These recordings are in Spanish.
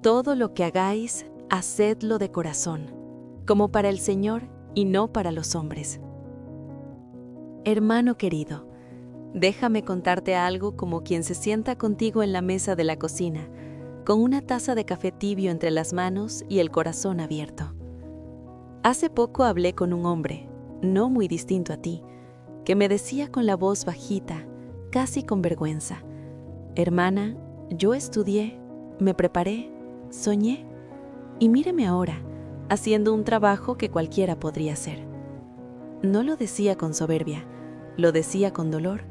Todo lo que hagáis, hacedlo de corazón, como para el Señor y no para los hombres. Hermano querido, déjame contarte algo como quien se sienta contigo en la mesa de la cocina, con una taza de café tibio entre las manos y el corazón abierto. Hace poco hablé con un hombre, no muy distinto a ti, que me decía con la voz bajita, casi con vergüenza: hermana, yo estudié, me preparé, soñé, y míreme ahora, haciendo un trabajo que cualquiera podría hacer. No lo decía con soberbia, lo decía con dolor.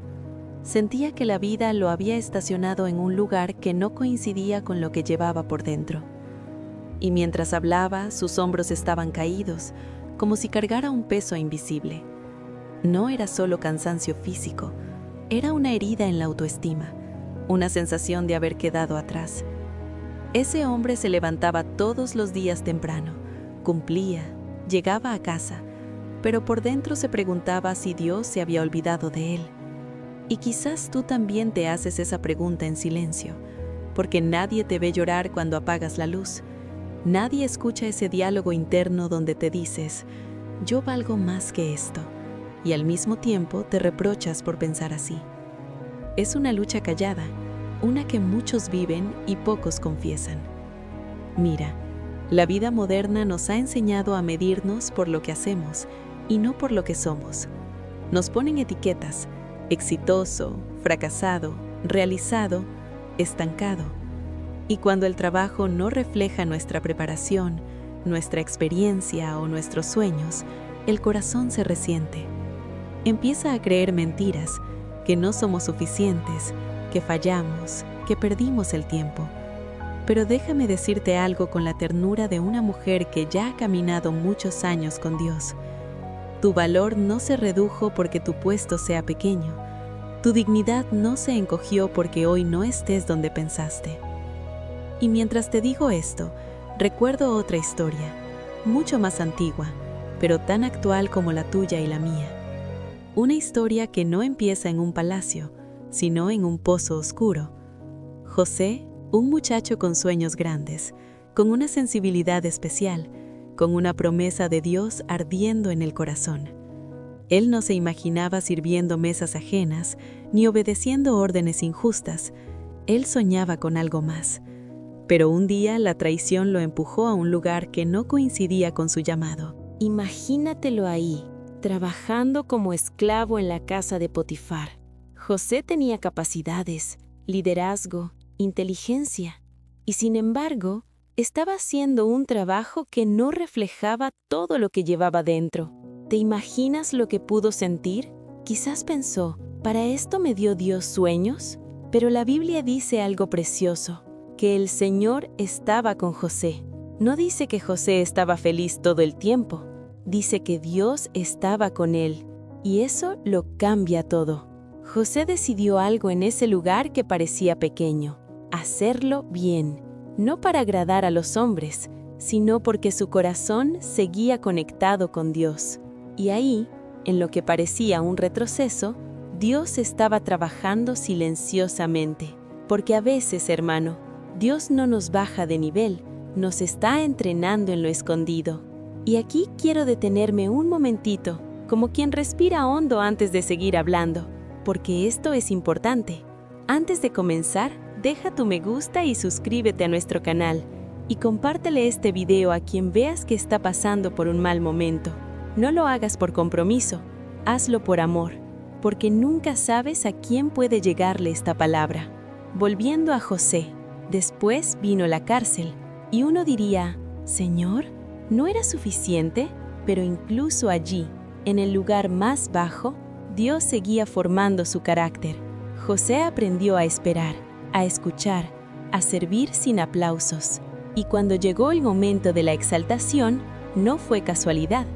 Sentía que la vida lo había estacionado en un lugar que no coincidía con lo que llevaba por dentro. Y mientras hablaba, sus hombros estaban caídos, como si cargara un peso invisible. No era solo cansancio físico, era una herida en la autoestima, una sensación de haber quedado atrás. Ese hombre se levantaba todos los días temprano, cumplía, llegaba a casa, pero por dentro se preguntaba si Dios se había olvidado de él. Y quizás tú también te haces esa pregunta en silencio, porque nadie te ve llorar cuando apagas la luz. Nadie escucha ese diálogo interno donde te dices: yo valgo más que esto, y al mismo tiempo te reprochas por pensar así. Es una lucha callada, una que muchos viven y pocos confiesan. Mira, la vida moderna nos ha enseñado a medirnos por lo que hacemos y no por lo que somos. Nos ponen etiquetas: exitoso, fracasado, realizado, estancado. Y cuando el trabajo no refleja nuestra preparación, nuestra experiencia o nuestros sueños, el corazón se resiente. Empieza a creer mentiras, que no somos suficientes, que fallamos, que perdimos el tiempo. Pero déjame decirte algo con la ternura de una mujer que ya ha caminado muchos años con Dios. Tu valor no se redujo porque tu puesto sea pequeño. Tu dignidad no se encogió porque hoy no estés donde pensaste. Y mientras te digo esto, recuerdo otra historia, mucho más antigua, pero tan actual como la tuya y la mía. Una historia que no empieza en un palacio, sino en un pozo oscuro. José, un muchacho con sueños grandes, con una sensibilidad especial, con una promesa de Dios ardiendo en el corazón. Él no se imaginaba sirviendo mesas ajenas, ni obedeciendo órdenes injustas. Él soñaba con algo más. Pero un día la traición lo empujó a un lugar que no coincidía con su llamado. Imagínatelo ahí, trabajando como esclavo en la casa de Potifar. José tenía capacidades, liderazgo, inteligencia, y sin embargo, estaba haciendo un trabajo que no reflejaba todo lo que llevaba dentro. ¿Te imaginas lo que pudo sentir? Quizás pensó: ¿para esto me dio Dios sueños? Pero la Biblia dice algo precioso, que el Señor estaba con José. No dice que José estaba feliz todo el tiempo, dice que Dios estaba con él, y eso lo cambia todo. José decidió algo en ese lugar que parecía pequeño: hacerlo bien, no para agradar a los hombres, sino porque su corazón seguía conectado con Dios. Y ahí, en lo que parecía un retroceso, Dios estaba trabajando silenciosamente. Porque a veces, hermano, Dios no nos baja de nivel, nos está entrenando en lo escondido. Y aquí quiero detenerme un momentito, como quien respira hondo antes de seguir hablando, porque esto es importante. Antes de comenzar, deja tu me gusta y suscríbete a nuestro canal, y compártele este video a quien veas que está pasando por un mal momento. No lo hagas por compromiso, hazlo por amor, porque nunca sabes a quién puede llegarle esta palabra. Volviendo a José, después vino la cárcel, y uno diría: Señor, ¿no era suficiente? Pero incluso allí, en el lugar más bajo, Dios seguía formando su carácter. José aprendió a esperar, a escuchar, a servir sin aplausos. Y cuando llegó el momento de la exaltación, no fue casualidad.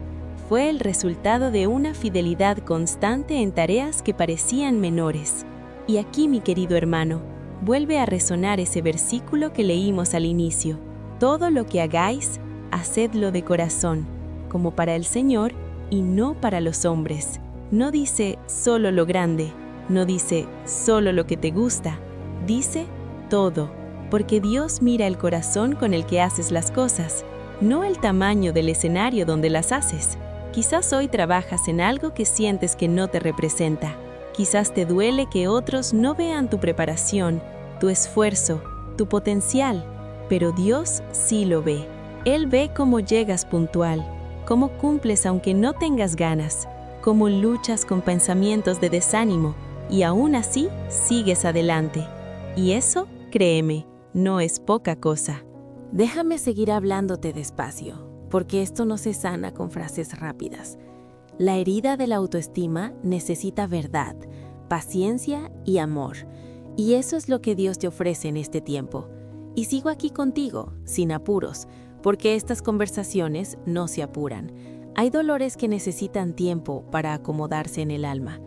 Fue el resultado de una fidelidad constante en tareas que parecían menores. Y aquí, mi querido hermano, vuelve a resonar ese versículo que leímos al inicio: todo lo que hagáis, hacedlo de corazón, como para el Señor y no para los hombres. No dice solo lo grande, no dice solo lo que te gusta, dice todo, porque Dios mira el corazón con el que haces las cosas, no el tamaño del escenario donde las haces. Quizás hoy trabajas en algo que sientes que no te representa. Quizás te duele que otros no vean tu preparación, tu esfuerzo, tu potencial, pero Dios sí lo ve. Él ve cómo llegas puntual, cómo cumples aunque no tengas ganas, cómo luchas con pensamientos de desánimo y aún así sigues adelante. Y eso, créeme, no es poca cosa. Déjame seguir hablándote despacio, porque esto no se sana con frases rápidas. La herida de la autoestima necesita verdad, paciencia y amor. Y eso es lo que Dios te ofrece en este tiempo. Y sigo aquí contigo, sin apuros, porque estas conversaciones no se apuran. Hay dolores que necesitan tiempo para acomodarse en el alma.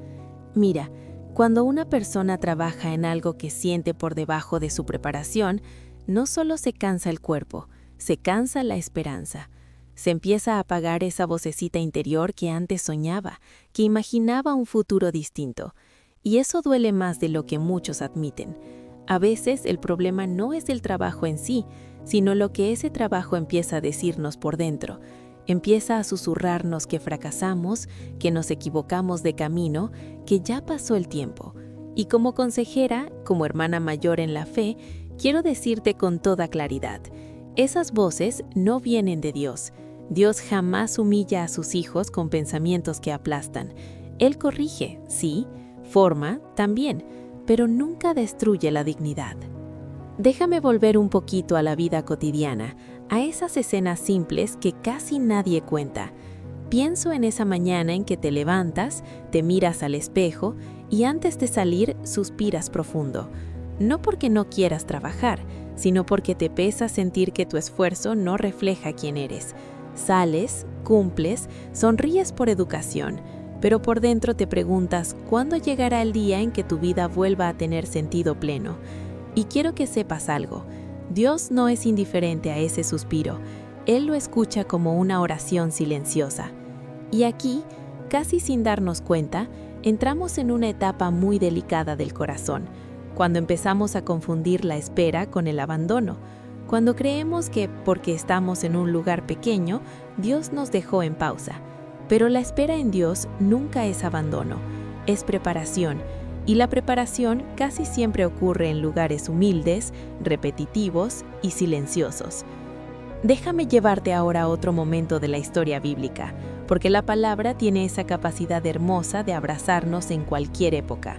Mira, cuando una persona trabaja en algo que siente por debajo de su preparación, no solo se cansa el cuerpo, se cansa la esperanza. Se empieza a apagar esa vocecita interior que antes soñaba, que imaginaba un futuro distinto. Y eso duele más de lo que muchos admiten. A veces el problema no es el trabajo en sí, sino lo que ese trabajo empieza a decirnos por dentro. Empieza a susurrarnos que fracasamos, que nos equivocamos de camino, que ya pasó el tiempo. Y como consejera, como hermana mayor en la fe, quiero decirte con toda claridad, esas voces no vienen de Dios. Dios jamás humilla a sus hijos con pensamientos que aplastan. Él corrige, sí, forma también, pero nunca destruye la dignidad. Déjame volver un poquito a la vida cotidiana, a esas escenas simples que casi nadie cuenta. Pienso en esa mañana en que te levantas, te miras al espejo y antes de salir suspiras profundo. No porque no quieras trabajar, sino porque te pesa sentir que tu esfuerzo no refleja quién eres. Sales, cumples, sonríes por educación, pero por dentro te preguntas cuándo llegará el día en que tu vida vuelva a tener sentido pleno. Y quiero que sepas algo, Dios no es indiferente a ese suspiro, Él lo escucha como una oración silenciosa. Y aquí, casi sin darnos cuenta, entramos en una etapa muy delicada del corazón, cuando empezamos a confundir la espera con el abandono, cuando creemos que porque estamos en un lugar pequeño, Dios nos dejó en pausa. Pero la espera en Dios nunca es abandono, es preparación, y la preparación casi siempre ocurre en lugares humildes, repetitivos y silenciosos. Déjame llevarte ahora a otro momento de la historia bíblica, porque la palabra tiene esa capacidad hermosa de abrazarnos en cualquier época.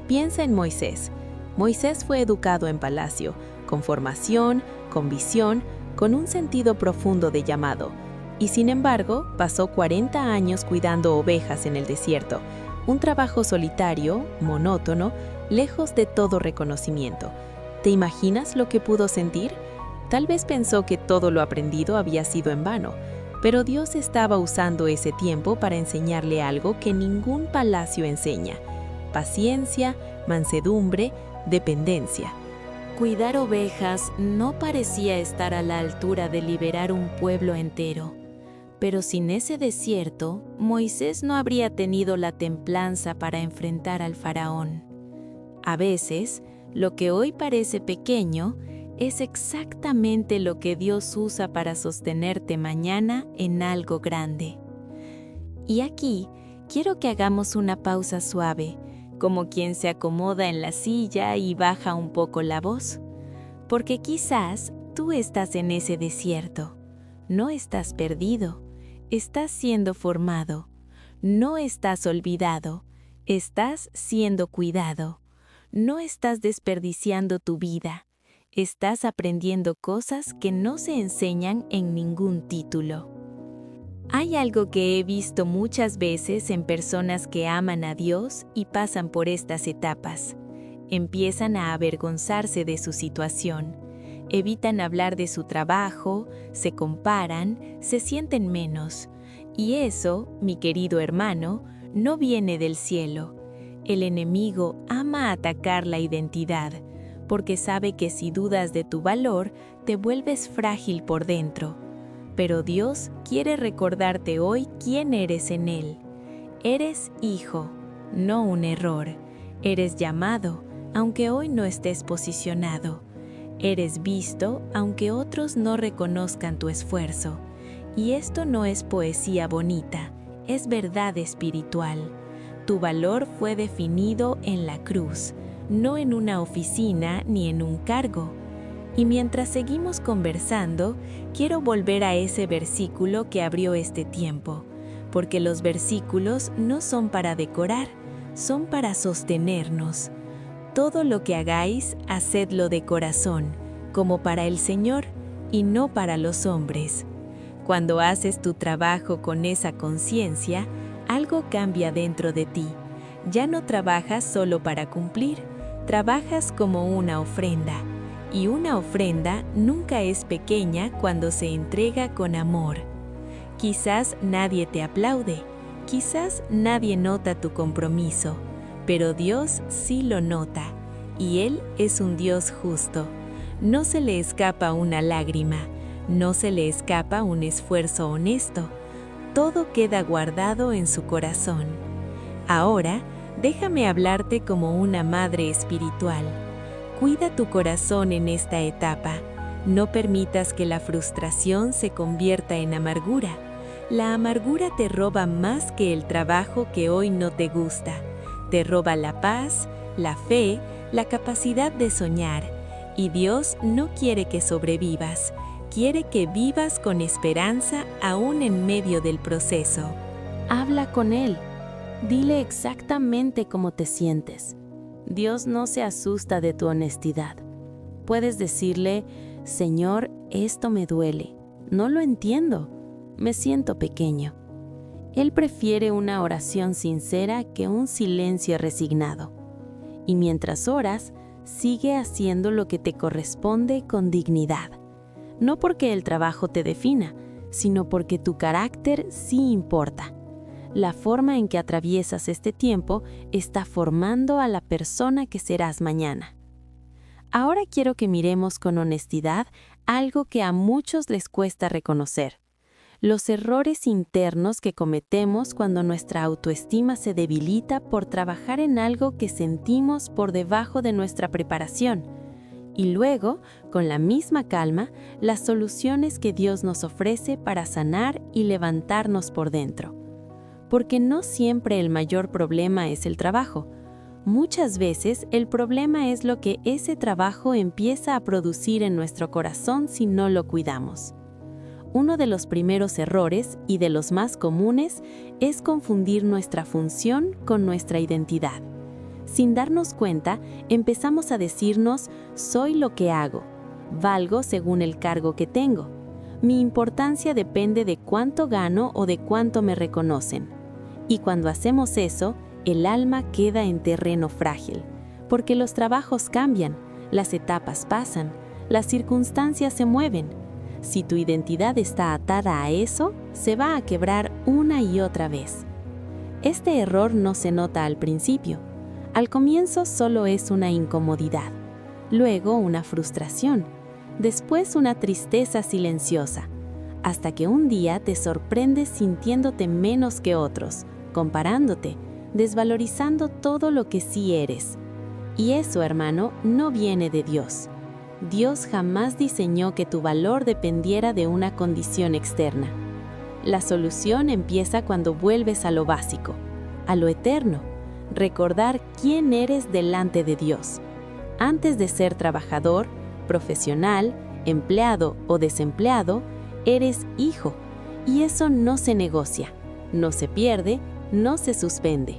Piensa en Moisés. Moisés fue educado en palacio, con formación, con visión, con un sentido profundo de llamado. Y sin embargo, pasó 40 años cuidando ovejas en el desierto, un trabajo solitario, monótono, lejos de todo reconocimiento. ¿Te imaginas lo que pudo sentir? Tal vez pensó que todo lo aprendido había sido en vano, pero Dios estaba usando ese tiempo para enseñarle algo que ningún palacio enseña: paciencia, mansedumbre, dependencia. Cuidar ovejas no parecía estar a la altura de liberar un pueblo entero. Pero sin ese desierto, Moisés no habría tenido la templanza para enfrentar al faraón. A veces, lo que hoy parece pequeño es exactamente lo que Dios usa para sostenerte mañana en algo grande. Y aquí, quiero que hagamos una pausa suave, como quien se acomoda en la silla y baja un poco la voz. Porque quizás tú estás en ese desierto. No estás perdido. Estás siendo formado. No estás olvidado. Estás siendo cuidado. No estás desperdiciando tu vida. Estás aprendiendo cosas que no se enseñan en ningún título. Hay algo que he visto muchas veces en personas que aman a Dios y pasan por estas etapas. Empiezan a avergonzarse de su situación, evitan hablar de su trabajo, se comparan, se sienten menos. Y eso, mi querido hermano, no viene del cielo. El enemigo ama atacar la identidad, porque sabe que si dudas de tu valor, te vuelves frágil por dentro. Pero Dios quiere recordarte hoy quién eres en Él. Eres hijo, no un error. Eres llamado, aunque hoy no estés posicionado. Eres visto aunque otros no reconozcan tu esfuerzo. Y esto no es poesía bonita, es verdad espiritual. Tu valor fue definido en la cruz, no en una oficina ni en un cargo. Y mientras seguimos conversando, quiero volver a ese versículo que abrió este tiempo, porque los versículos no son para decorar, son para sostenernos. Todo lo que hagáis, hacedlo de corazón, como para el Señor y no para los hombres. Cuando haces tu trabajo con esa conciencia, algo cambia dentro de ti. Ya no trabajas solo para cumplir, trabajas como una ofrenda. Y una ofrenda nunca es pequeña cuando se entrega con amor. Quizás nadie te aplaude, quizás nadie nota tu compromiso, pero Dios sí lo nota, y Él es un Dios justo. No se le escapa una lágrima, no se le escapa un esfuerzo honesto. Todo queda guardado en su corazón. Ahora, déjame hablarte como una madre espiritual. Cuida tu corazón en esta etapa. No permitas que la frustración se convierta en amargura. La amargura te roba más que el trabajo que hoy no te gusta. Te roba la paz, la fe, la capacidad de soñar. Y Dios no quiere que sobrevivas. Quiere que vivas con esperanza aún en medio del proceso. Habla con Él. Dile exactamente cómo te sientes. Dios no se asusta de tu honestidad. Puedes decirle, Señor, esto me duele. No lo entiendo. Me siento pequeño. Él prefiere una oración sincera que un silencio resignado. Y mientras oras, sigue haciendo lo que te corresponde con dignidad. No porque el trabajo te defina, sino porque tu carácter sí importa. La forma en que atraviesas este tiempo está formando a la persona que serás mañana. Ahora quiero que miremos con honestidad algo que a muchos les cuesta reconocer: los errores internos que cometemos cuando nuestra autoestima se debilita por trabajar en algo que sentimos por debajo de nuestra preparación. Y luego, con la misma calma, las soluciones que Dios nos ofrece para sanar y levantarnos por dentro. Porque no siempre el mayor problema es el trabajo. Muchas veces el problema es lo que ese trabajo empieza a producir en nuestro corazón si no lo cuidamos. Uno de los primeros errores, y de los más comunes, es confundir nuestra función con nuestra identidad. Sin darnos cuenta, empezamos a decirnos, soy lo que hago, valgo según el cargo que tengo. Mi importancia depende de cuánto gano o de cuánto me reconocen. Y cuando hacemos eso, el alma queda en terreno frágil, porque los trabajos cambian, las etapas pasan, las circunstancias se mueven. Si tu identidad está atada a eso, se va a quebrar una y otra vez. Este error no se nota al principio. Al comienzo solo es una incomodidad, luego una frustración, después una tristeza silenciosa, hasta que un día te sorprendes sintiéndote menos que otros, comparándote, desvalorizando todo lo que sí eres. Y eso, hermano, no viene de Dios. Dios jamás diseñó que tu valor dependiera de una condición externa. La solución empieza cuando vuelves a lo básico, a lo eterno, recordar quién eres delante de Dios. Antes de ser trabajador, profesional, empleado o desempleado, eres hijo, y eso no se negocia, no se pierde, no se suspende.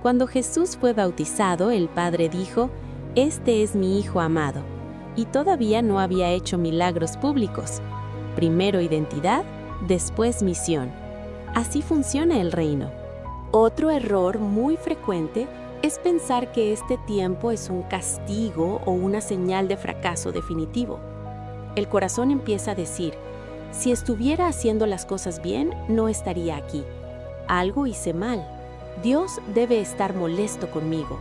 Cuando Jesús fue bautizado, el Padre dijo, «Este es mi Hijo amado», y todavía no había hecho milagros públicos. Primero identidad, después misión. Así funciona el reino. Otro error muy frecuente es pensar que este tiempo es un castigo o una señal de fracaso definitivo. El corazón empieza a decir, si estuviera haciendo las cosas bien, no estaría aquí. Algo hice mal. Dios debe estar molesto conmigo.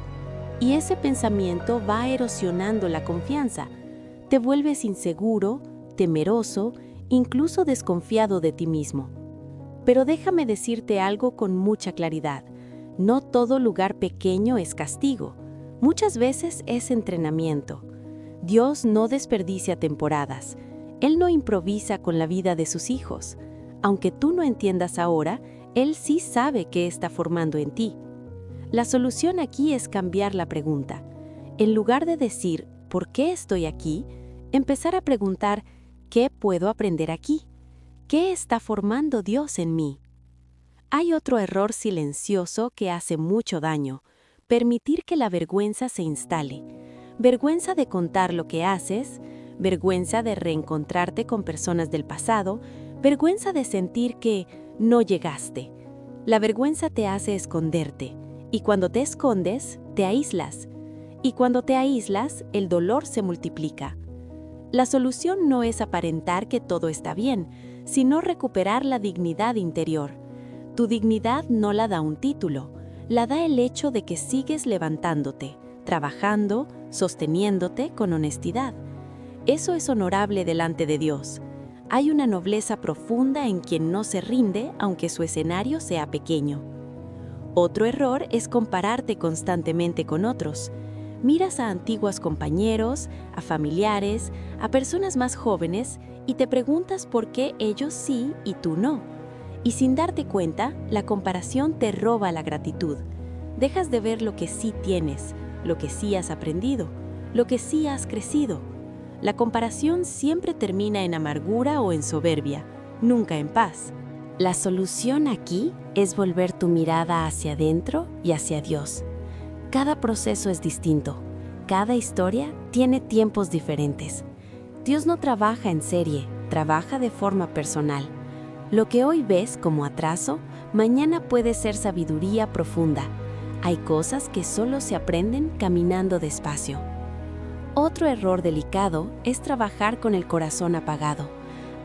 Y ese pensamiento va erosionando la confianza. Te vuelves inseguro, temeroso, incluso desconfiado de ti mismo. Pero déjame decirte algo con mucha claridad. No todo lugar pequeño es castigo. Muchas veces es entrenamiento. Dios no desperdicia temporadas. Él no improvisa con la vida de sus hijos. Aunque tú no entiendas ahora, Él sí sabe qué está formando en ti. La solución aquí es cambiar la pregunta. En lugar de decir, ¿por qué estoy aquí?, empezar a preguntar, ¿qué puedo aprender aquí? ¿Qué está formando Dios en mí? Hay otro error silencioso que hace mucho daño: permitir que la vergüenza se instale. Vergüenza de contar lo que haces, vergüenza de reencontrarte con personas del pasado, vergüenza de sentir que no llegaste. La vergüenza te hace esconderte, y cuando te escondes, te aíslas. Y cuando te aíslas, el dolor se multiplica. La solución no es aparentar que todo está bien, sino recuperar la dignidad interior. Tu dignidad no la da un título, la da el hecho de que sigues levantándote, trabajando, sosteniéndote con honestidad. Eso es honorable delante de Dios. Hay una nobleza profunda en quien no se rinde aunque su escenario sea pequeño. Otro error es compararte constantemente con otros. Miras a antiguos compañeros, a familiares, a personas más jóvenes y te preguntas por qué ellos sí y tú no. Y sin darte cuenta, la comparación te roba la gratitud. Dejas de ver lo que sí tienes, lo que sí has aprendido, lo que sí has crecido. La comparación siempre termina en amargura o en soberbia, nunca en paz. La solución aquí es volver tu mirada hacia adentro y hacia Dios. Cada proceso es distinto. Cada historia tiene tiempos diferentes. Dios no trabaja en serie, trabaja de forma personal. Lo que hoy ves como atraso, mañana puede ser sabiduría profunda. Hay cosas que solo se aprenden caminando despacio. Otro error delicado es trabajar con el corazón apagado.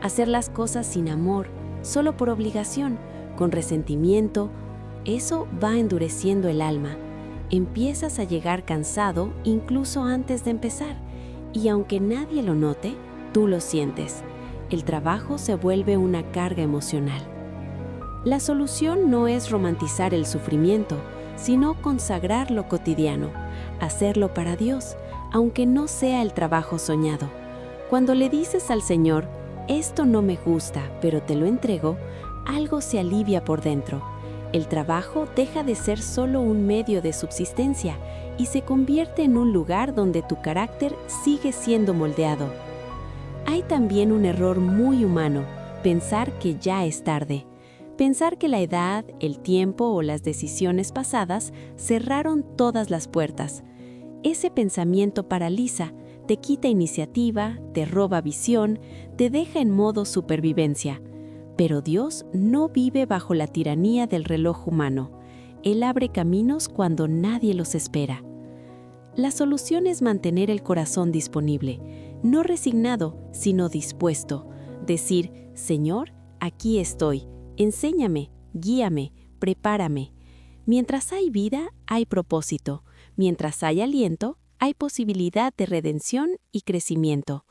Hacer las cosas sin amor, solo por obligación, con resentimiento. Eso va endureciendo el alma. Empiezas a llegar cansado incluso antes de empezar, y aunque nadie lo note, tú lo sientes. El trabajo se vuelve una carga emocional. La solución no es romantizar el sufrimiento, sino consagrar lo cotidiano, hacerlo para Dios, aunque no sea el trabajo soñado. Cuando le dices al Señor, esto no me gusta, pero te lo entrego, algo se alivia por dentro. El trabajo deja de ser solo un medio de subsistencia y se convierte en un lugar donde tu carácter sigue siendo moldeado. Hay también un error muy humano: pensar que ya es tarde. Pensar que la edad, el tiempo o las decisiones pasadas cerraron todas las puertas. Ese pensamiento paraliza, te quita iniciativa, te roba visión, te deja en modo supervivencia. Pero Dios no vive bajo la tiranía del reloj humano. Él abre caminos cuando nadie los espera. La solución es mantener el corazón disponible, no resignado, sino dispuesto. Decir, Señor, aquí estoy, enséñame, guíame, prepárame. Mientras hay vida, hay propósito. Mientras hay aliento, hay posibilidad de redención y crecimiento.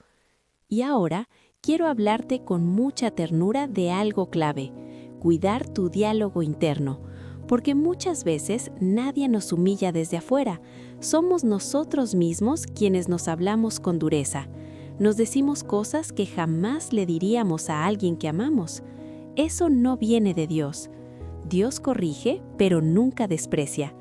Y ahora, quiero hablarte con mucha ternura de algo clave: cuidar tu diálogo interno, porque muchas veces nadie nos humilla desde afuera. Somos nosotros mismos quienes nos hablamos con dureza. Nos decimos cosas que jamás le diríamos a alguien que amamos. Eso no viene de Dios. Dios corrige, pero nunca desprecia.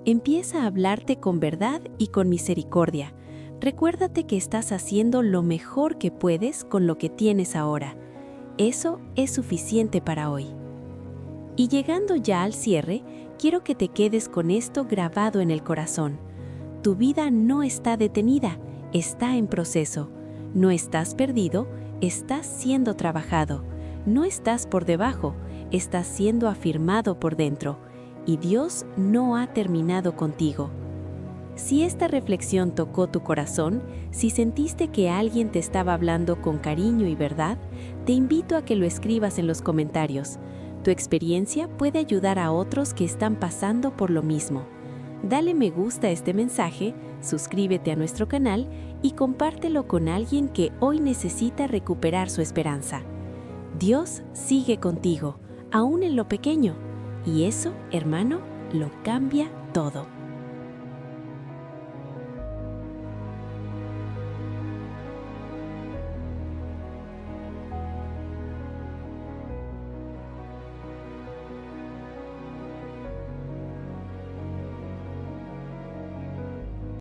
Empieza a hablarte con verdad y con misericordia. Recuérdate que estás haciendo lo mejor que puedes con lo que tienes ahora. Eso es suficiente para hoy. Y llegando ya al cierre, quiero que te quedes con esto grabado en el corazón. Tu vida no está detenida, está en proceso. No estás perdido, estás siendo trabajado. No estás por debajo, estás siendo afirmado por dentro. Y Dios no ha terminado contigo. Si esta reflexión tocó tu corazón, si sentiste que alguien te estaba hablando con cariño y verdad, te invito a que lo escribas en los comentarios. Tu experiencia puede ayudar a otros que están pasando por lo mismo. Dale me gusta a este mensaje, suscríbete a nuestro canal y compártelo con alguien que hoy necesita recuperar su esperanza. Dios sigue contigo, aún en lo pequeño, y eso, hermano, lo cambia todo.